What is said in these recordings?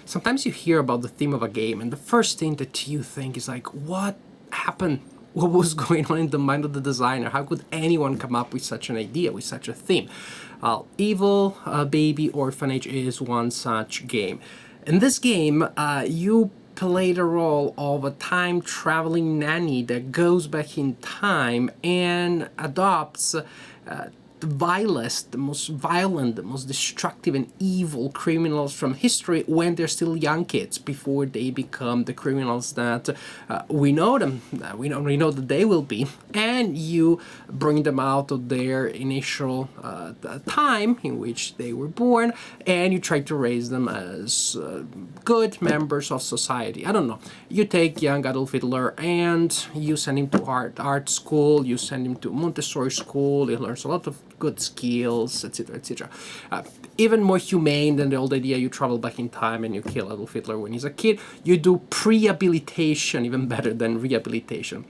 Sometimes you hear about the theme of a game, and the first thing that you think is like, what happened? What was going on in the mind of the designer? How could anyone come up with such an idea, with such a theme? Evil Baby Orphanage is one such game. In this game, you play the role of a time-traveling nanny that goes back in time and adopts the vilest, the most violent, the most destructive and evil criminals from history when they're still young kids, before they become the criminals that we know them, we know that they will be. And you bring them out of their initial time in which they were born, and you try to raise them as good members of society. I don't know. You take young Adolf Hitler and you send him to art school, you send him to Montessori school, he learns a lot of good skills, etc., etc. Even more humane than the old idea you travel back in time and you kill Adolf Hitler when he's a kid. You do prehabilitation, even better than rehabilitation.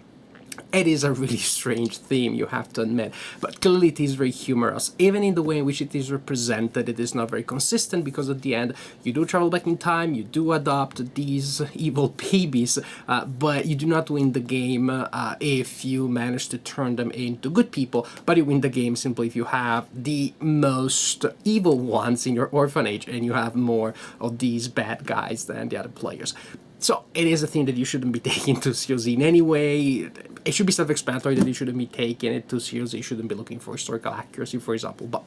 It is a really strange theme, you have to admit, but clearly it is very humorous. Even in the way in which it is represented, it is not very consistent, because at the end you do travel back in time, you do adopt these evil babies, but you do not win the game if you manage to turn them into good people, but you win the game simply if you have the most evil ones in your orphanage and you have more of these bad guys than the other players. So it is a thing that you shouldn't be taking too seriously in any way. It should be self-explanatory that you shouldn't be taking it too seriously. You shouldn't be looking for historical accuracy, for example, but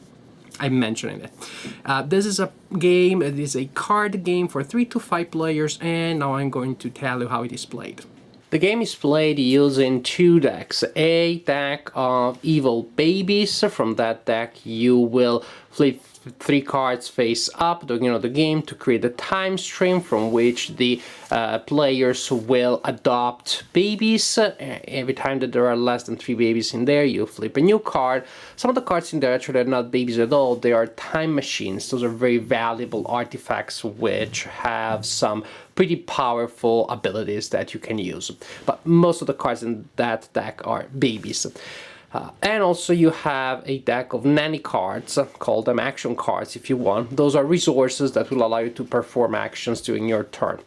I'm mentioning it. This is a game, it is a card game for 3 to 5 players, and now I'm going to tell you how it is played. The game is played using 2 decks. A deck of evil babies. From that deck you will flip 3 cards face up during the game to create a time stream from which the players will adopt babies. Every time that there are less than 3 babies in there, you flip a new card. Some of the cards in there actually are not babies at all, they are time machines. Those are very valuable artifacts which have some pretty powerful abilities that you can use. But most of the cards in that deck are babies. And also you have a deck of nanny cards, call them action cards if you want. Those are resources that will allow you to perform actions during your turn.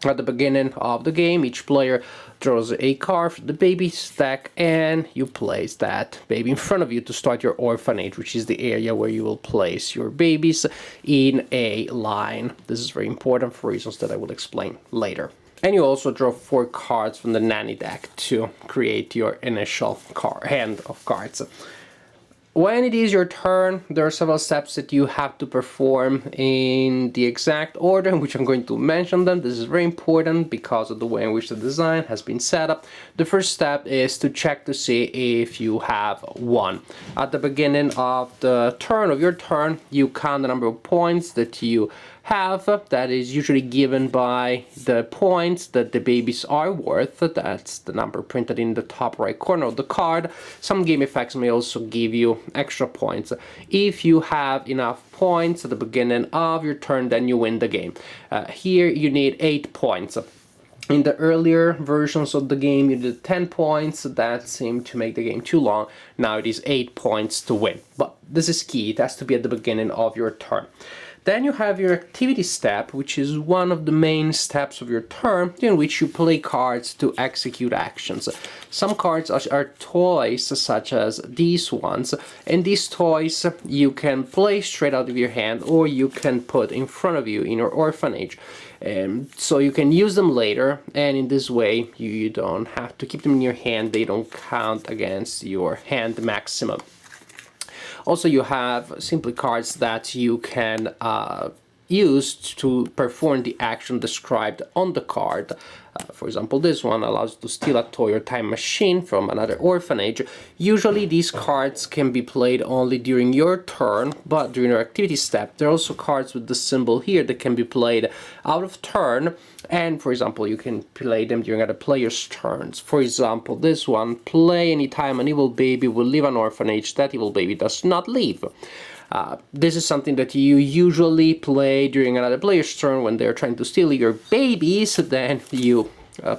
At the beginning of the game, each player draws a card from the baby's deck, and you place that baby in front of you to start your orphanage, which is the area where you will place your babies in a line. This is very important for reasons that I will explain later. And you also draw 4 cards from the nanny deck to create your initial hand of cards. When it is your turn, there are several steps that you have to perform in the exact order in which I'm going to mention them. This is very important because of the way in which the design has been set up. The first step is to check to see if you have won. At the beginning of the turn of your turn, you count the number of points that you have. That is usually given by the points that the babies are worth. That's the number printed in the top right corner of the card. Some game effects may also give you extra points. If you have enough points at the beginning of your turn, then you win the game. Here you need 8 points. In the earlier versions of the game, you did 10 points. That seemed to make the game too long. Now it is 8 points to win. But this is key. It has to be at the beginning of your turn. Then you have your activity step, which is one of the main steps of your turn, in which you play cards to execute actions. Some cards are toys, such as these ones, and these toys you can play straight out of your hand, or you can put in front of you in your orphanage. So you can use them later, and in this way you don't have to keep them in your hand. They don't count against your hand maximum. Also, you have simply cards that you can use to perform the action described on the card. For example, this one allows you to steal a toy or time machine from another orphanage. Usually these cards can be played only during your turn, but during your activity step there are also cards with the symbol here that can be played out of turn, and for example you can play them during other players' turns. For example, this one, play anytime an evil baby will leave an orphanage, that evil baby does not leave. This is something that you usually play during another player's turn when they're trying to steal your babies. Then you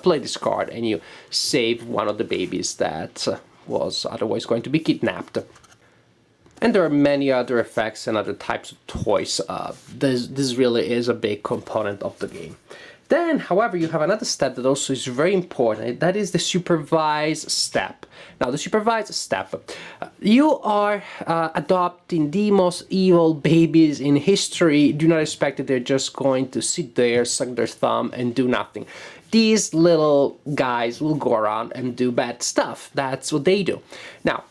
play this card and you save one of the babies that was otherwise going to be kidnapped. And there are many other effects and other types of toys. This really is a big component of the game. Then, however, you have another step that also is very important. That is the supervise step. Now, the supervise step, you are adopting the most evil babies in history. Do not expect that they're just going to sit there, suck their thumb, and do nothing. These little guys will go around and do bad stuff. That's what they do. Now,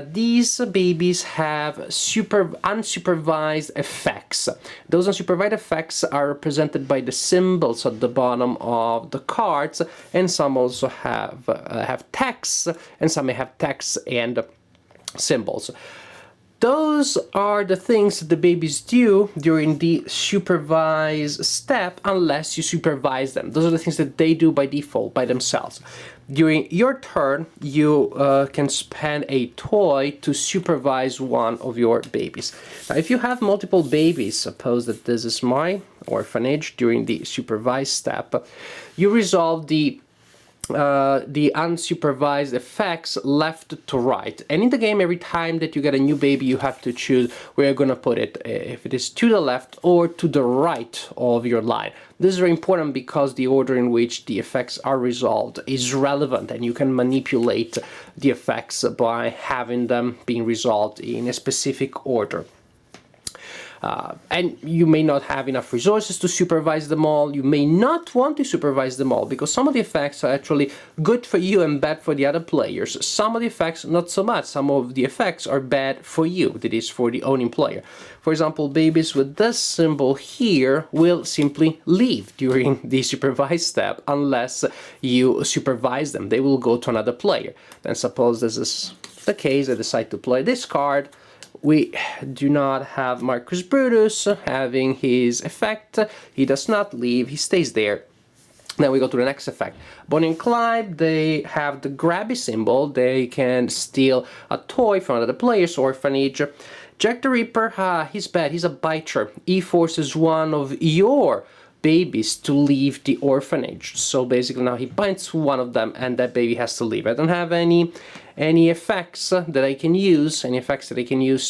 these babies have unsupervised effects. Those unsupervised effects are represented by the symbols at the bottom of the cards, and some also have text, and some may have text and symbols. Those are the things that the babies do during the supervise step, unless you supervise them. Those are the things that they do by default, by themselves. During your turn, you can spend a toy to supervise one of your babies. Now, if you have multiple babies, suppose that this is my orphanage during the supervise step, you resolve the unsupervised effects left to right. And in the game, every time that you get a new baby, you have to choose where you're going to put it, if it is to the left or to the right of your line. This is very important because the order in which the effects are resolved is relevant, and you can manipulate the effects by having them being resolved in a specific order. And you may not have enough resources to supervise them all. You may not want to supervise them all because some of the effects are actually good for you and bad for the other players. Some of the effects, not so much. Some of the effects are bad for you, that is, for the owning player. For example, babies with this symbol here will simply leave during the supervised step unless you supervise them. They will go to another player. Then suppose this is the case, I decide to play this card. We do not have Marcus Brutus having his effect. He does not leave, he stays there. Then we go to the next effect. Bonnie and Clyde, they have the grabby symbol. They can steal a toy from another player's orphanage. Jack the Ripper, he's bad, he's a biter. He forces one of your babies to leave the orphanage. So basically now he bites one of them and that baby has to leave. I don't have any effects that I can use,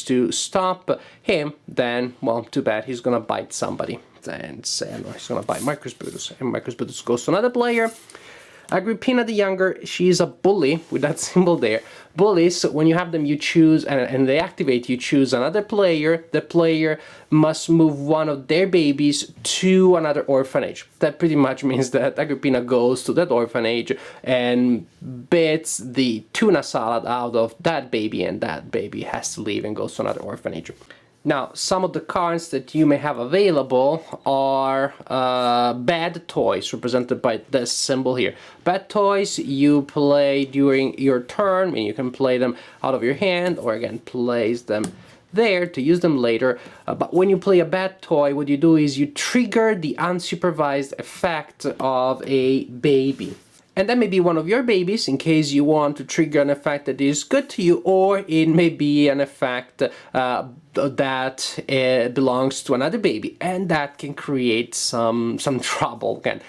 to stop him, then, well, too bad, he's gonna bite somebody. And he's gonna bite Marcus Brutus, and Marcus Brutus goes to another player. Agrippina the Younger, she's a bully with that symbol there. Bullies, when you have them, you choose, and they activate, you choose another player. The player must move one of their babies to another orphanage. That pretty much means that Agrippina goes to that orphanage and bits the tuna salad out of that baby, and that baby has to leave and goes to another orphanage. Now, some of the cards that you may have available are bad toys, represented by this symbol here. Bad toys you play during your turn, and you can play them out of your hand, or again, place them there to use them later. But when you play a bad toy, what you do is you trigger the unsupervised effect of a baby. And that may be one of your babies in case you want to trigger an effect that is good to you, or it may be an effect that belongs to another baby, and that can create some trouble. Again,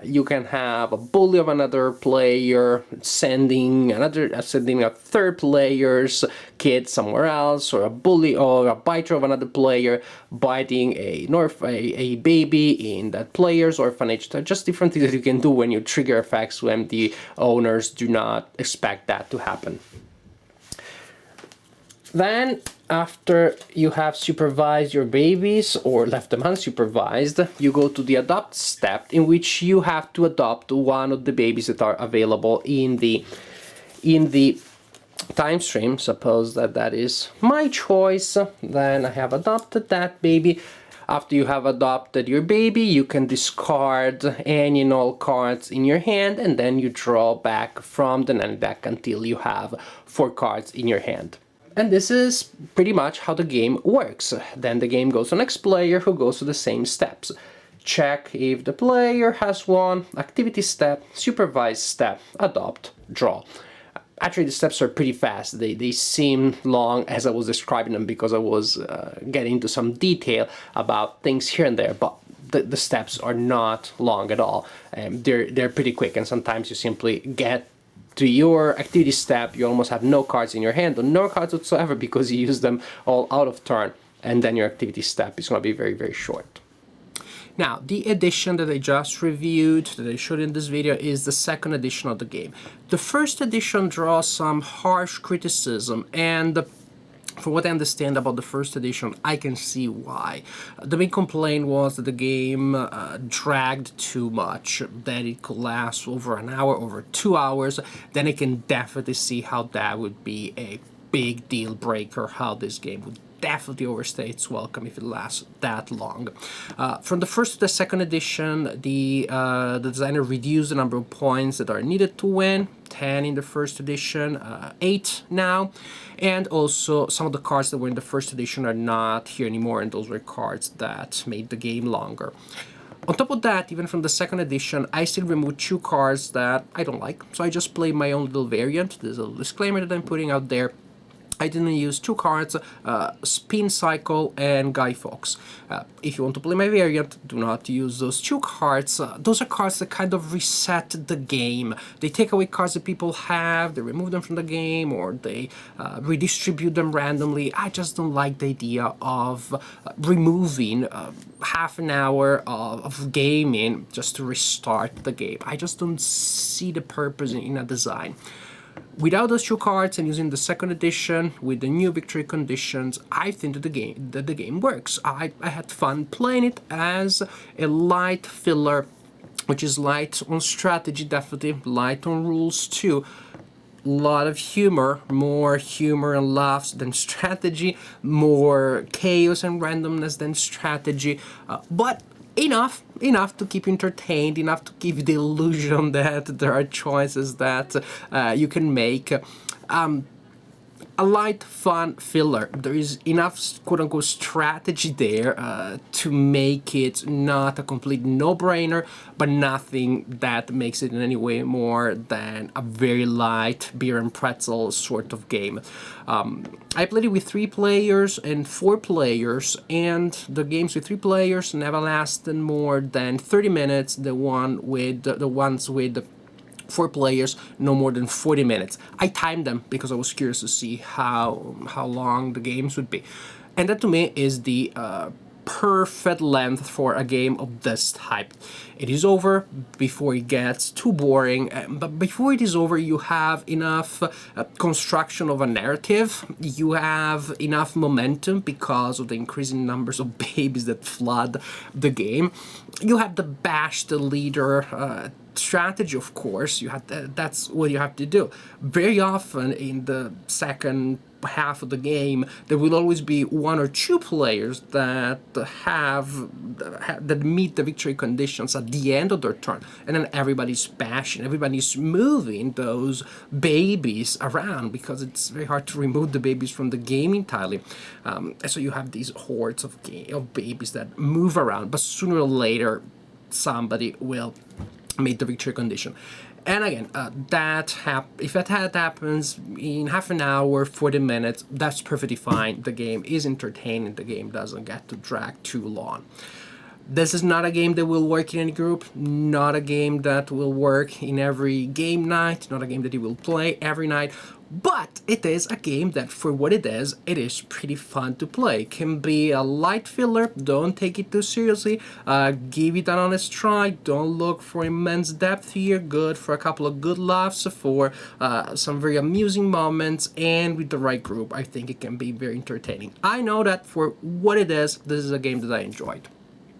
you can have a bully of another player sending a third player's kid somewhere else, or a bully or a biter of another player biting a baby in that player's orphanage. There are just different things that you can do when you trigger effects when the owners do not expect that to happen. Then, after you have supervised your babies or left them unsupervised, you go to the adopt step, in which you have to adopt one of the babies that are available in the time stream. Suppose that is my choice. Then I have adopted that baby. After you have adopted your baby, you can discard any and all cards in your hand, and then you draw back from the nanny deck until you have 4 cards in your hand. And this is pretty much how the game works. Then the game goes to the next player, who goes to the same steps. Check if the player has won, activity step, supervise step, adopt, draw. Actually, the steps are pretty fast. They seem long as I was describing them because I was getting into some detail about things here and there, but the steps are not long at all. They're pretty quick, and sometimes you simply get to your activity step, you almost have no cards in your hand, or no cards whatsoever, because you use them all out of turn, and then your activity step is going to be very, very short. Now, the edition that I just reviewed, that I showed in this video, is the second edition of the game. The first edition draws some harsh criticism, and from what I understand about the first edition, I can see why. The main complaint was that the game dragged too much, that it could last over an hour, over 2 hours. Then I can definitely see how that would be a big deal breaker, how this game would definitely overstay its welcome if it lasts that long. From the first to the second edition, the designer reduced the number of points that are needed to win. 10 in the first edition, 8 now, and also some of the cards that were in the first edition are not here anymore, and those were cards that made the game longer. On top of that, even from the second edition, I still removed 2 cards that I don't like, so I just played my own little variant. There's a disclaimer that I'm putting out there. I didn't use 2 cards, Spin Cycle and Guy Fawkes. If you want to play my variant, do not use those 2 cards. Those are cards that kind of reset the game. They take away cards that people have, they remove them from the game, or they redistribute them randomly. I just don't like the idea of removing half an hour of gaming just to restart the game. I just don't see the purpose in a design. Without those 2 cards and using the second edition with the new victory conditions, I think that the game works. I had fun playing it as a light filler, which is light on strategy, definitely light on rules too. A lot of humor, more humor and laughs than strategy, more chaos and randomness than strategy, but enough to keep you entertained, enough to give you the illusion that there are choices that you can make. A light, fun filler. There is enough quote-unquote strategy there to make it not a complete no-brainer, but nothing that makes it in any way more than a very light beer and pretzel sort of game. I played it with 3 players and 4 players, and the games with 3 players never lasted more than 30 minutes. The ones with 4 players, no more than 40 minutes. I timed them because I was curious to see how long the games would be. And that to me is the perfect length for a game of this type. It is over before it gets too boring, but before it is over you have enough construction of a narrative, you have enough momentum because of the increasing numbers of babies that flood the game. You have the bash the leader strategy, of course. That's what you have to do. Very often in the second half of the game, there will always be 1 or 2 players that meet the victory conditions at the end of their turn, and then everybody's bashing, everybody's moving those babies around because it's very hard to remove the babies from the game entirely. So you have these hordes of babies that move around, but sooner or later somebody will make the victory condition. And again, if that happens in half an hour, 40 minutes, that's perfectly fine. The game is entertaining. The game doesn't get to drag too long. This is not a game that will work in any group, not a game that will work in every game night, not a game that you will play every night, but it is a game that, for what it is pretty fun to play. It can be a light filler, don't take it too seriously, give it an honest try, don't look for immense depth here, good for a couple of good laughs, for some very amusing moments, and with the right group, I think it can be very entertaining. I know that for what it is, this is a game that I enjoyed.